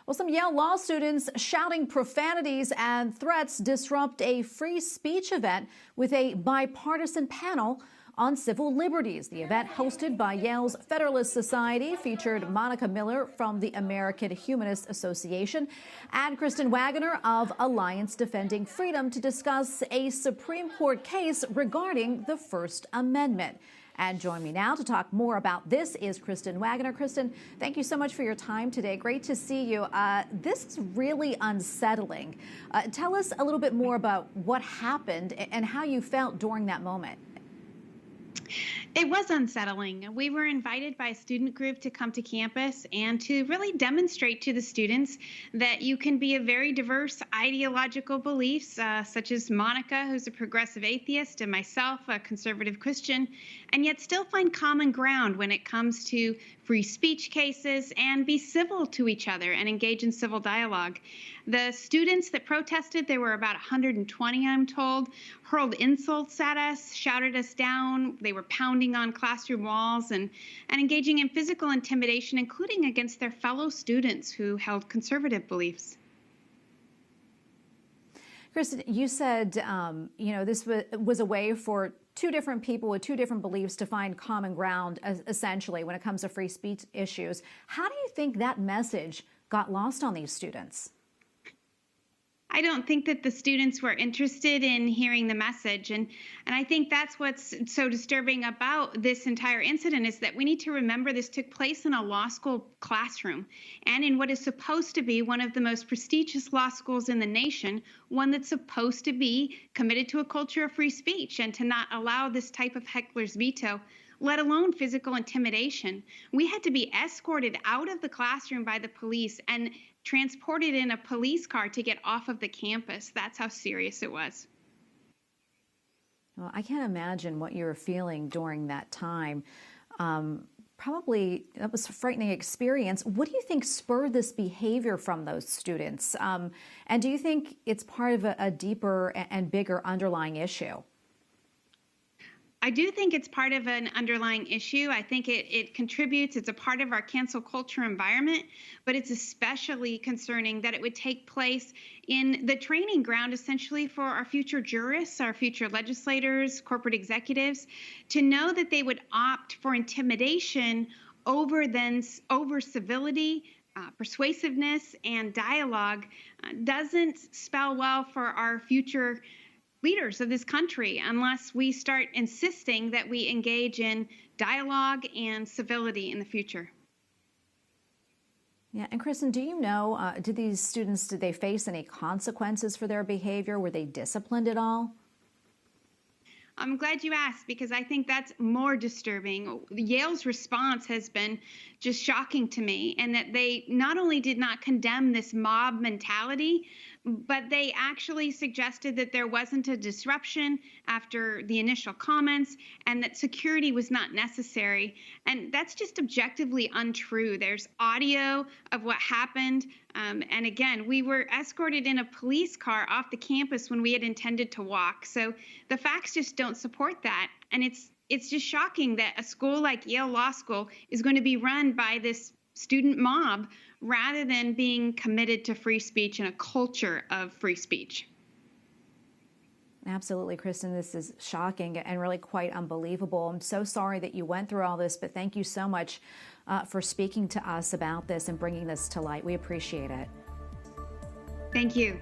Well, some Yale law students shouting profanities and threats disrupt a free speech event with a bipartisan panel on civil liberties. The event, hosted by Yale's Federalist Society, featured Monica Miller from the American Humanist Association and Kristen Waggoner of Alliance Defending Freedom to discuss a Supreme Court case regarding the First Amendment. And join me now to talk more about this is Kristen Waggoner. Kristen, thank you so much for your time today. Great to see you. This is really unsettling. Tell us a little bit more about what happened and how you felt during that moment. It was unsettling. We were invited by a student group to come to campus and to really demonstrate to the students that you can be a very diverse ideological beliefs, such as Monica, who's a progressive atheist, and myself, a conservative Christian, and yet still find common ground when it comes to free speech cases and be civil to each other and engage in civil dialogue. The students that protested, there were about 120, I'm told, hurled insults at us, shouted us down. They were pounding on classroom walls and engaging in physical intimidation, including against their fellow students who held conservative beliefs. Kristen, you said, this was a way for two different people with two different beliefs to find common ground, essentially, when it comes to free speech issues. How do you think that message got lost on these students? I don't think that the students were interested in hearing the message. And I think that's what's so disturbing about this entire incident is that we need to remember this took place in a law school classroom and in what is supposed to be one of the most prestigious law schools in the nation, one that's supposed to be committed to a culture of free speech and to not allow this type of heckler's veto, let alone physical intimidation. We had to be escorted out of the classroom by the police and transported in a police car to get off of the campus. That's how serious it was. Well, I can't imagine what you were feeling during that time. Probably that was a frightening experience. What do you think spurred this behavior from those students? And do you think it's part of a deeper and bigger underlying issue? I do think it's part of an underlying issue. I think it contributes. It's a part of our cancel culture environment, but it's especially concerning that it would take place in the training ground, essentially, for our future jurists, our future legislators, corporate executives, to know that they would opt for intimidation over civility, persuasiveness, and dialogue doesn't spell well for our future leaders of this country unless we start insisting that we engage in dialogue and civility in the future. Yeah, and Kristen, do you know, did they face any consequences for their behavior? Were they disciplined at all? I'm glad you asked because I think that's more disturbing. Yale's response has been just shocking to me, and that they not only did not condemn this mob mentality, but they actually suggested that there wasn't a disruption after the initial comments and that security was not necessary. And that's just objectively untrue. There's audio of what happened. And again, we were escorted in a police car off the campus when we had intended to walk. So the facts just don't support that. And it's just shocking that a school like Yale Law School is going to be run by this student mob rather than being committed to free speech and a culture of free speech. Absolutely, Kristen, this is shocking and really quite unbelievable. I'm so sorry that you went through all this, but thank you so much for speaking to us about this and bringing this to light. We appreciate it. Thank you.